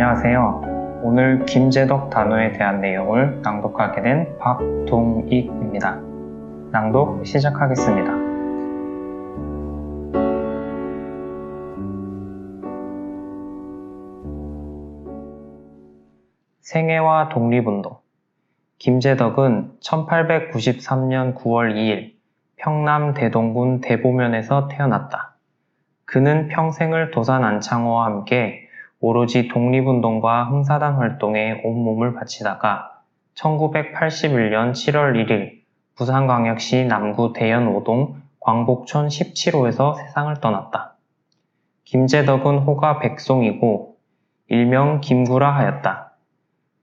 안녕하세요. 오늘 김제덕 단어에 대한 내용을 낭독하게 된 박동익입니다. 낭독 시작하겠습니다. 생애와 독립운동. 김제덕은 1893년 9월 2일 평남 대동군 대보면에서 태어났다. 그는 평생을 도산 안창호와 함께 오로지 독립운동과 흥사단 활동에 온몸을 바치다가 1981년 7월 1일 부산광역시 남구 대연 5동 광복촌 17호에서 세상을 떠났다. 김제덕은 호가 백송이고 일명 김구라 하였다.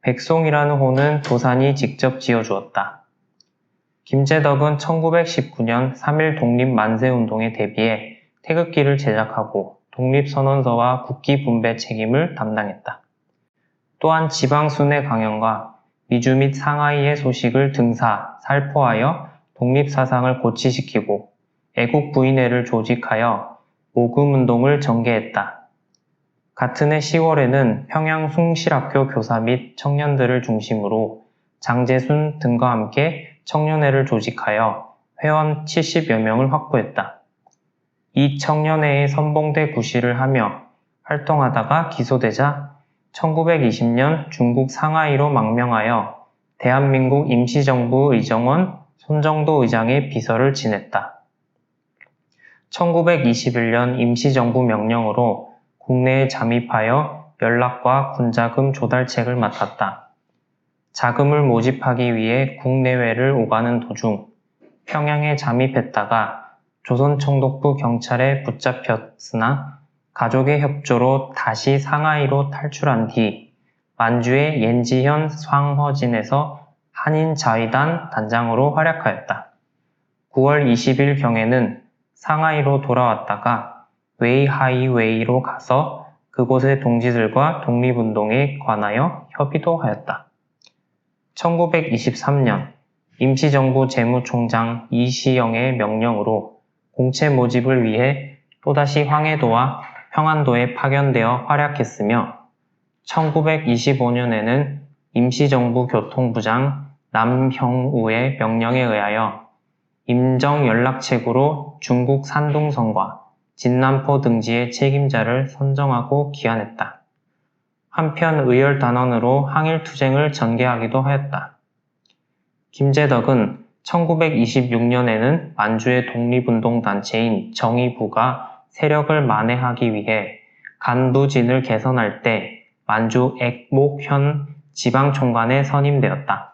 백송이라는 호는 도산이 직접 지어주었다. 김제덕은 1919년 3.1 독립만세운동에 대비해 태극기를 제작하고 독립선언서와 국기 분배 책임을 담당했다. 또한 지방순회 강연과 미주 및 상하이의 소식을 등사, 살포하여 독립사상을 고취시키고 애국부인회를 조직하여 모금운동을 전개했다. 같은 해 10월에는 평양 숭실학교 교사 및 청년들을 중심으로 장제순 등과 함께 청년회를 조직하여 회원 70여 명을 확보했다. 이 청년회의 선봉대 구실을 하며 활동하다가 기소되자 1920년 중국 상하이로 망명하여 대한민국 임시정부 의정원 손정도 의장의 비서를 지냈다. 1921년 임시정부 명령으로 국내에 잠입하여 연락과 군자금 조달책을 맡았다. 자금을 모집하기 위해 국내외를 오가는 도중 평양에 잠입했다가 조선총독부 경찰에 붙잡혔으나 가족의 협조로 다시 상하이로 탈출한 뒤 만주의 옌지현 황허진에서 한인자위단 단장으로 활약하였다. 9월 20일 경에는 상하이로 돌아왔다가 웨이하이웨이로 가서 그곳의 동지들과 독립운동에 관하여 협의도 하였다. 1923년 임시정부 재무총장 이시영의 명령으로 공채 모집을 위해 또다시 황해도와 평안도에 파견되어 활약했으며 1925년에는 임시정부 교통부장 남형우의 명령에 의하여 임정연락책으로 중국 산둥성과 진남포 등지의 책임자를 선정하고 기한했다. 한편 의열단원으로 항일투쟁을 전개하기도 하였다. 김제덕은 1926년에는 만주의 독립운동단체인 정의부가 세력을 만회하기 위해 간부진을 개선할 때 만주 액목현 지방총관에 선임되었다.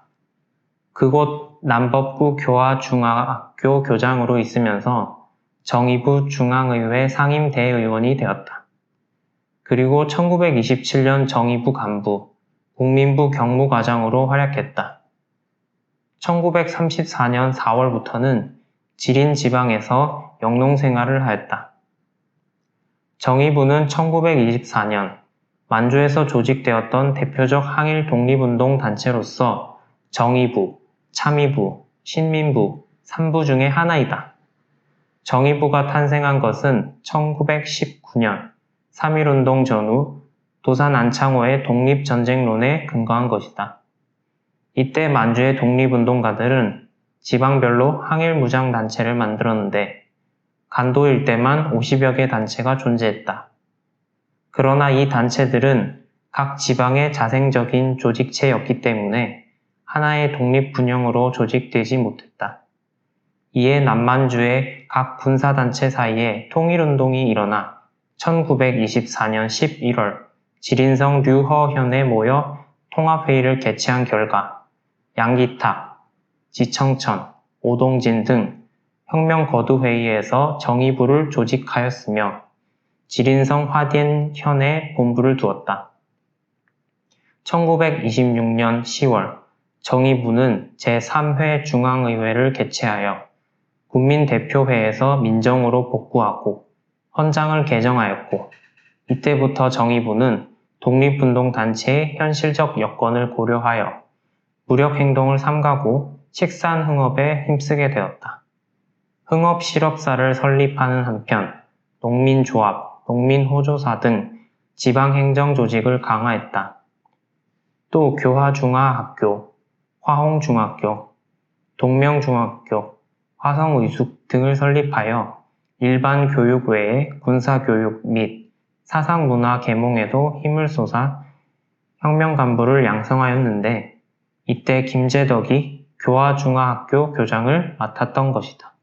그곳 남법구 교화중학교 교장으로 있으면서 정의부 중앙의회 상임대의원이 되었다. 그리고 1927년 정의부 간부, 국민부 경무과장으로 활약했다. 1934년 4월부터는 지린 지방에서 영농 생활을 하였다. 정의부는 1924년 만주에서 조직되었던 대표적 항일 독립운동 단체로서 정의부, 참의부, 신민부 3부 중의 하나이다. 정의부가 탄생한 것은 1919년 3.1운동 전후 도산 안창호의 독립전쟁론에 근거한 것이다. 이때 만주의 독립운동가들은 지방별로 항일무장단체를 만들었는데 간도 일대만 50여 개 단체가 존재했다. 그러나 이 단체들은 각 지방의 자생적인 조직체였기 때문에 하나의 독립분영으로 조직되지 못했다. 이에 남만주의 각 군사단체 사이에 통일운동이 일어나 1924년 11월 지린성 류허현에 모여 통합회의를 개최한 결과 양기탁, 지청천, 오동진 등 혁명거두회의에서 정의부를 조직하였으며 지린성 화냘현에 본부를 두었다. 1926년 10월 정의부는 제3회 중앙의회를 개최하여 국민대표회에서 민정으로 복구하고 헌장을 개정하였고 이때부터 정의부는 독립운동단체의 현실적 여건을 고려하여 무력행동을 삼가고 식산흥업에 힘쓰게 되었다. 흥업실업사를 설립하는 한편 농민조합, 농민호조사 등 지방행정 조직을 강화했다. 또 교화중화학교, 화홍중학교, 동명중학교, 화성의숙 등을 설립하여 일반 교육 외에 군사교육 및 사상문화 계몽에도 힘을 쏟아 혁명 간부를 양성하였는데 이때 김재덕이 교화중화학교 교장을 맡았던 것이다.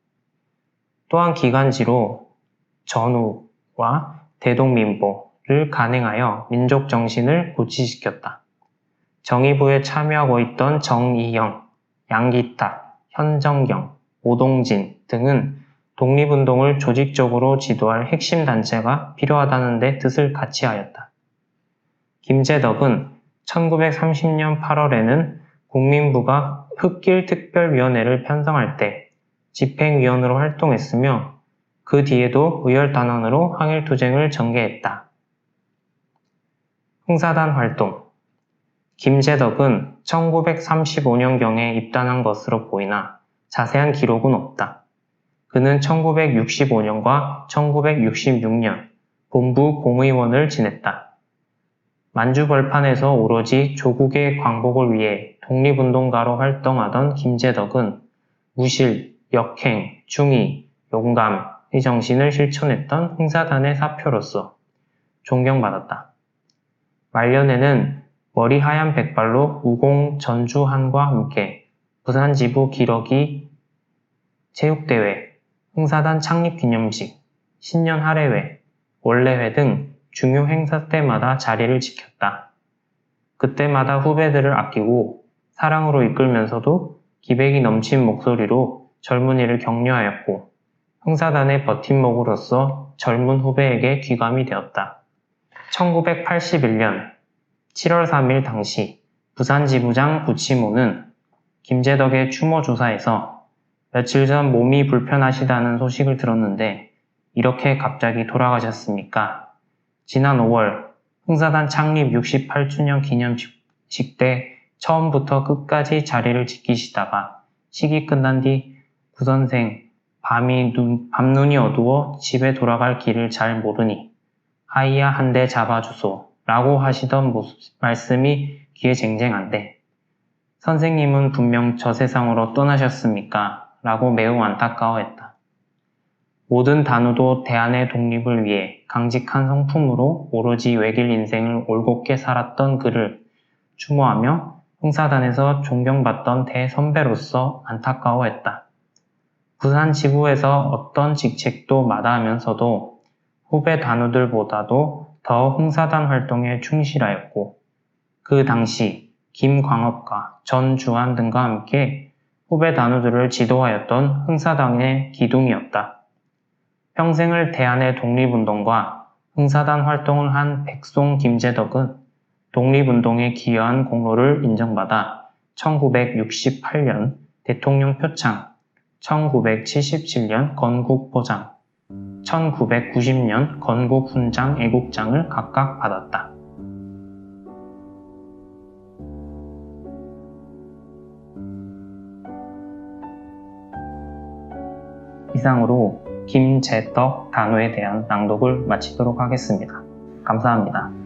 또한 기간지로 전우와 대동민보를 간행하여 민족 정신을 고취시켰다. 정의부에 참여하고 있던 정이영, 양기탁, 현정경, 오동진 등은 독립운동을 조직적으로 지도할 핵심 단체가 필요하다는 데 뜻을 같이 하였다. 김재덕은 1930년 8월에는 국민부가 흑길특별위원회를 편성할 때 집행위원으로 활동했으며 그 뒤에도 의열단원으로 항일투쟁을 전개했다. 흥사단 활동 김재덕은 1935년경에 입단한 것으로 보이나 자세한 기록은 없다. 그는 1965년과 1966년 본부 공의원을 지냈다. 만주벌판에서 오로지 조국의 광복을 위해 독립운동가로 활동하던 김재덕은 무실, 역행, 중의, 용감의 정신을 실천했던 흥사단의 사표로서 존경받았다. 말년에는 머리 하얀 백발로 우공 전주한과 함께 부산 지부 기러기 체육대회, 흥사단 창립기념식, 신년 할애회, 원래회 등 중요 행사 때마다 자리를 지켰다. 그때마다 후배들을 아끼고 사랑으로 이끌면서도 기백이 넘친 목소리로 젊은이를 격려하였고 흥사단의 버팀목으로서 젊은 후배에게 귀감이 되었다. 1981년 7월 3일 당시 부산 지부장 부치모는 김재덕의 추모 조사에서 며칠 전 몸이 불편하시다는 소식을 들었는데 이렇게 갑자기 돌아가셨습니까? 지난 5월 흥사단 창립 68주년 기념식 때 처음부터 끝까지 자리를 지키시다가 식이 끝난 뒤 구선생 밤눈이 어두워 집에 돌아갈 길을 잘 모르니 하이야 한 대 잡아주소 라고 하시던 말씀이 귀에 쟁쟁한데 선생님은 분명 저 세상으로 떠나셨습니까? 라고 매우 안타까워했다. 모든 단우도 대한의 독립을 위해 강직한 성품으로 오로지 외길 인생을 올곧게 살았던 그를 추모하며 흥사단에서 존경받던 대선배로서 안타까워했다. 부산 지부에서 어떤 직책도 마다하면서도 후배 단우들보다도 더 흥사단 활동에 충실하였고 그 당시 김광업과 전주환 등과 함께 후배 단우들을 지도하였던 흥사단의 기둥이었다. 평생을 대한의 독립운동과 흥사단 활동을 한 백송 김재덕은 독립운동에 기여한 공로를 인정받아 1968년 대통령 표창, 1977년 건국포장, 1990년 건국훈장 애국장을 각각 받았다. 이상으로 김재덕 단우에 대한 낭독을 마치도록 하겠습니다. 감사합니다.